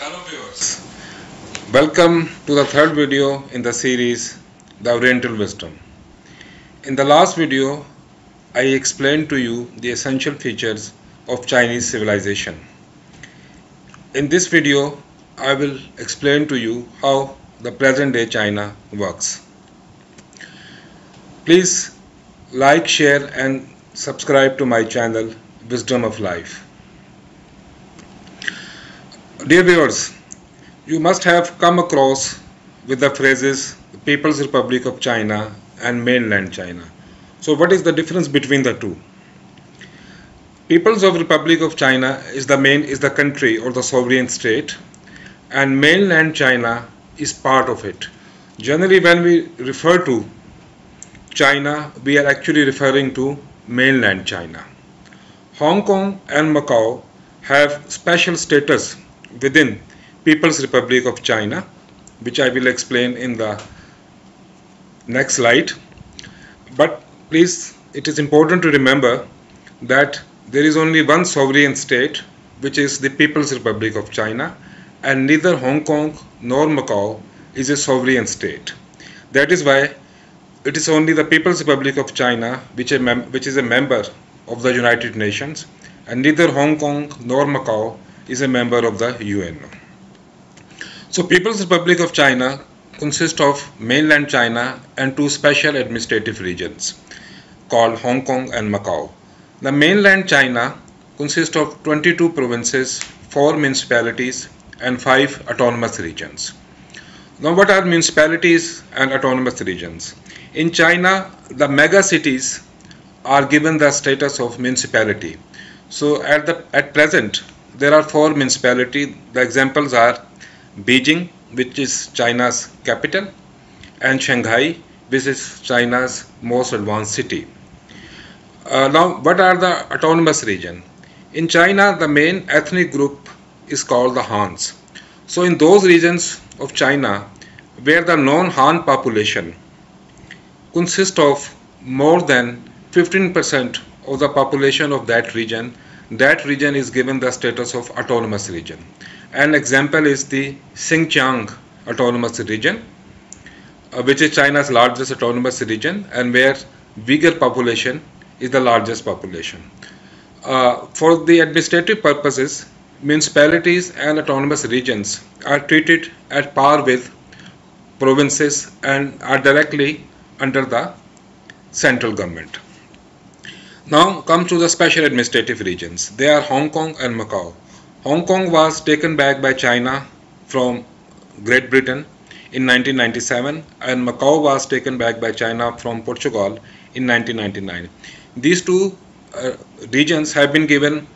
Hello viewers, welcome to the third video in the series The Oriental Wisdom. In the last video, I explained to you the essential features of Chinese civilization. In this video, I will explain to you how the present day China works. Please like, share and subscribe to my channel Wisdom of Life. Dear viewers, you must have come across with the phrases People's Republic of China and Mainland China. So what is the difference between the two? People's of Republic of China is the country or the sovereign state, and Mainland China is part of it. Generally, when we refer to China, we are actually referring to Mainland China. Hong Kong and Macau have special status within People's Republic of China, which I will explain in the next slide. But please, it is important to remember that there is only one sovereign state, which is the People's Republic of China, and neither Hong Kong nor Macau is a sovereign state. That is why it is only the People's Republic of China which is a member of the United Nations, and neither Hong Kong nor Macau is a member of the UN. So People's Republic of China consists of Mainland China and two special administrative regions called Hong Kong and Macau. The Mainland China consists of 22 provinces, 4 municipalities and 5 autonomous regions. Now what are municipalities and autonomous regions? In China, the mega cities are given the status of municipality. So at present, there are 4 municipalities. The examples are Beijing, which is China's capital, and Shanghai, which is China's most advanced city. Now, what are the autonomous region? In China, the main ethnic group is called the Hans. So in those regions of China where the non-Han population consists of more than 15% of the population of that region is given the status of autonomous region. An example is the Xinjiang autonomous region, which is China's largest autonomous region and where Uyghur population is the largest population. For the administrative purposes, municipalities and autonomous regions are treated at par with provinces and are directly under the central government. Now come to the special administrative regions. They are Hong Kong and Macau. Hong Kong was taken back by China from Great Britain in 1997 and Macau was taken back by China from Portugal in 1999. These two regions have been given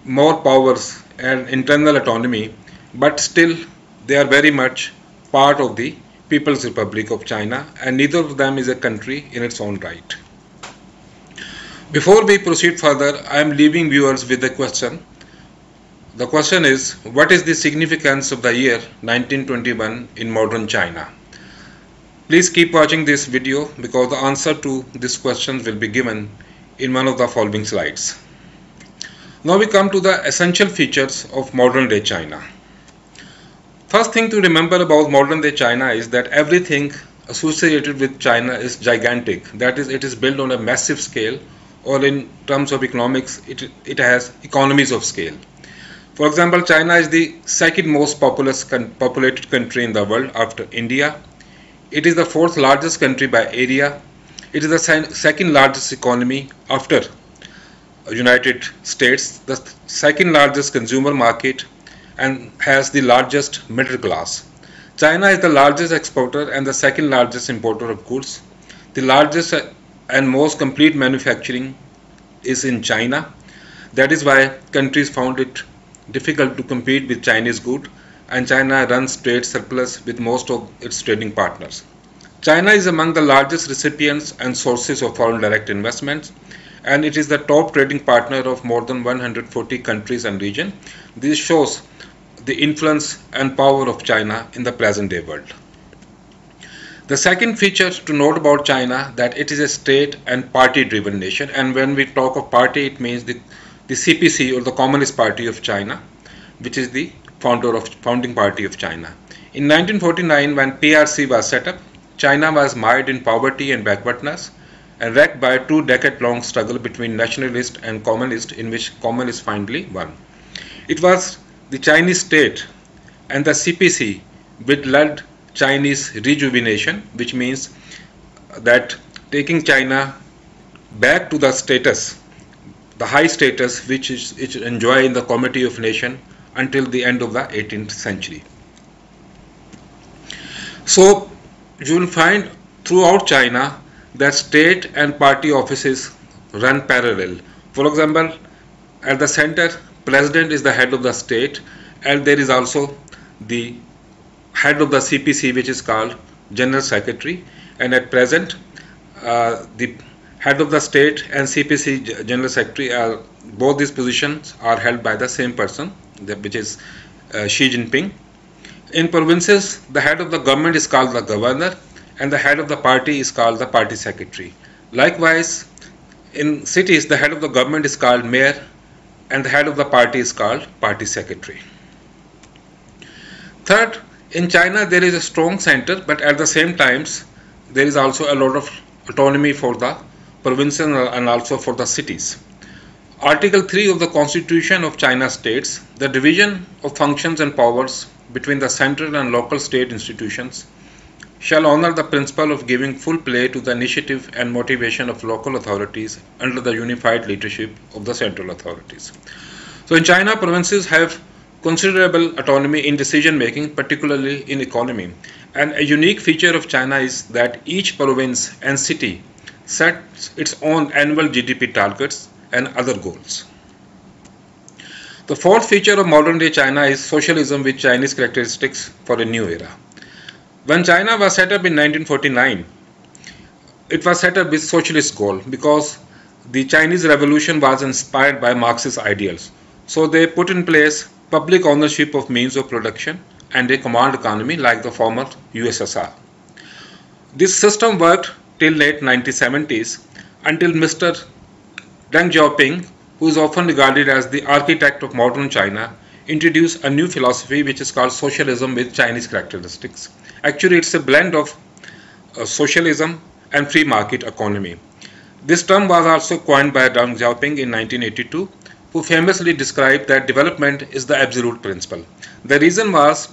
more powers and internal autonomy, but still they are very much part of the People's Republic of China, and neither of them is a country in its own right. Before we proceed further, I am leaving viewers with a question. The question is, what is the significance of the year 1921 in modern China? Please keep watching this video because the answer to this question will be given in one of the following slides. Now we come to the essential features of modern day China. First thing to remember about modern day China is that everything associated with China is gigantic. That is, it is built on a massive scale, or in terms of economics, it has economies of scale. For example, China is the second most populated country in the world after India. It is the 4th largest country by area. It is the second largest economy after United States, the second largest consumer market, and has the largest middle class. China is the largest exporter and the second largest importer of goods. The largest and most complete manufacturing is in China. That is why countries found it difficult to compete with Chinese goods, and China runs trade surplus with most of its trading partners. China is among the largest recipients and sources of foreign direct investments, and it is the top trading partner of more than 140 countries and regions. This shows the influence and power of China in the present day world. The second feature to note about China that it is a state and party-driven nation, and when we talk of party, it means the CPC or the Communist Party of China. which is the founding party of China. In 1949, when PRC was set up, China was mired in poverty and backwardness and wrecked by a 2-decade-long struggle between nationalist and communist, in which communists finally won. It was the Chinese state and the CPC which led Chinese rejuvenation, which means that taking China back to the status, the high status which it enjoyed in the Committee of Nations until the end of the 18th century. So you will find throughout China that state and party offices run parallel. For example, at the center, president is the head of the state, and there is also the head of the CPC, which is called General Secretary, and at present the head of the state and CPC General Secretary are both these positions are held by the same person, which is Xi Jinping. In provinces, the head of the government is called the governor and the head of the party is called the party secretary. Likewise, in cities, the head of the government is called mayor and the head of the party is called party secretary. Third, in China there is a strong center, but at the same times there is also a lot of autonomy for the provinces and also for the cities. Article 3 of the Constitution of China states the division of functions and powers between the central and local state institutions shall honor the principle of giving full play to the initiative and motivation of local authorities under the unified leadership of the central authorities. So in China, provinces have considerable autonomy in decision making, particularly in economy. And a unique feature of China is that each province and city sets its own annual GDP targets and other goals. The fourth feature of modern day China is socialism with Chinese characteristics for a new era. When China was set up in 1949, it was set up with socialist goal because the Chinese revolution was inspired by Marxist ideals. So they put in place public ownership of means of production and a command economy like the former USSR. This system worked till late 1970s until Mr. Deng Xiaoping, who is often regarded as the architect of modern China, introduced a new philosophy which is called socialism with Chinese characteristics. Actually, it's a blend of socialism and free market economy. This term was also coined by Deng Xiaoping in 1982, who famously described that development is the absolute principle. The reason was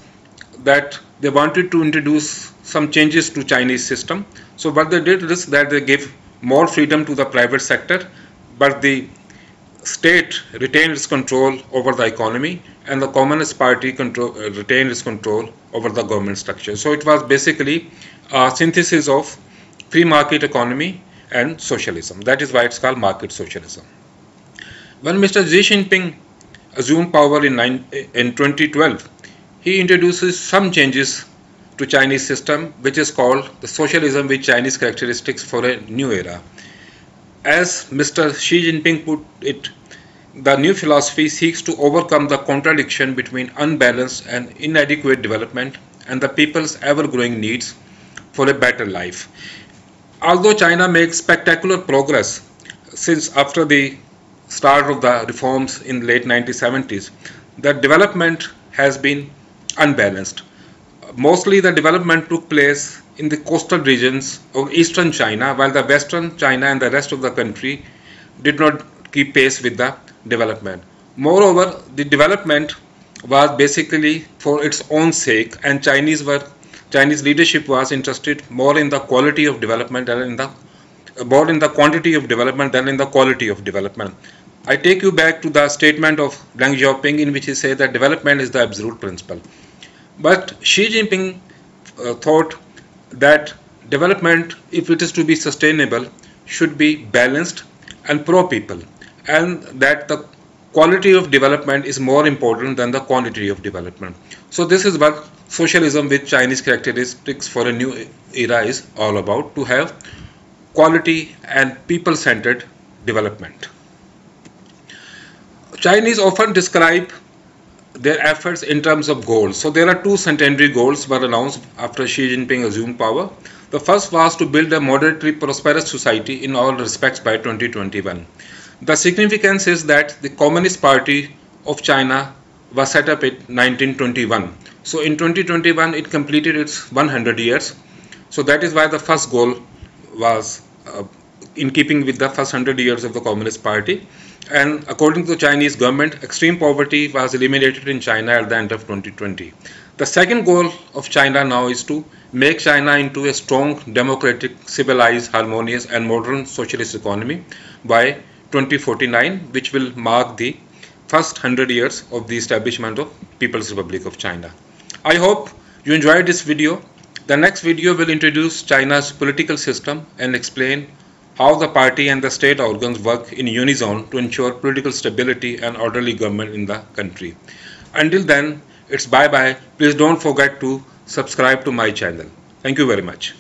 that they wanted to introduce some changes to Chinese system. So what they did is that they gave more freedom to the private sector, but the state retained its control over the economy and the Communist Party retained its control over the government structure. So it was basically a synthesis of free market economy and socialism. That is why it's called market socialism. When Mr. Xi Jinping assumed power in 2012, he introduces some changes to Chinese system, which is called the socialism with Chinese characteristics for a new era. As Mr. Xi Jinping put it, the new philosophy seeks to overcome the contradiction between unbalanced and inadequate development and the people's ever-growing needs for a better life. Although China makes spectacular progress since after the start of the reforms in the late 1970s, the development has been unbalanced. Mostly the development took place in the coastal regions of eastern China, while the western China and the rest of the country did not keep pace with the development. Moreover, the development was basically for its own sake, and Chinese leadership was interested more in the quality of development than in the quantity of development than in the quality of development. I take you back to the statement of Deng Xiaoping in which he said that development is the absolute principle. But Xi Jinping thought that development, if it is to be sustainable, should be balanced and pro-people, and that the quality of development is more important than the quantity of development. So this is what socialism with Chinese characteristics for a new era is all about, to have quality and people-centered development. Chinese often describe their efforts in terms of goals. So there are two centenary goals were announced after Xi Jinping assumed power. The first was to build a moderately prosperous society in all respects by 2021. The significance is that the Communist Party of China was set up in 1921. So in 2021 it completed its 100 years. So that is why the first goal was in keeping with the first 100 years of the Communist Party. And according to the Chinese government, extreme poverty was eliminated in China at the end of 2020. The second goal of China now is to make China into a strong, democratic, civilized, harmonious and modern socialist economy by 2049, which will mark the first 100 years of the establishment of People's Republic of China. I hope you enjoyed this video. The next video will introduce China's political system and explain how the party and the state organs work in unison to ensure political stability and orderly government in the country. Until then, it's bye-bye. Please don't forget to subscribe to my channel. Thank you very much.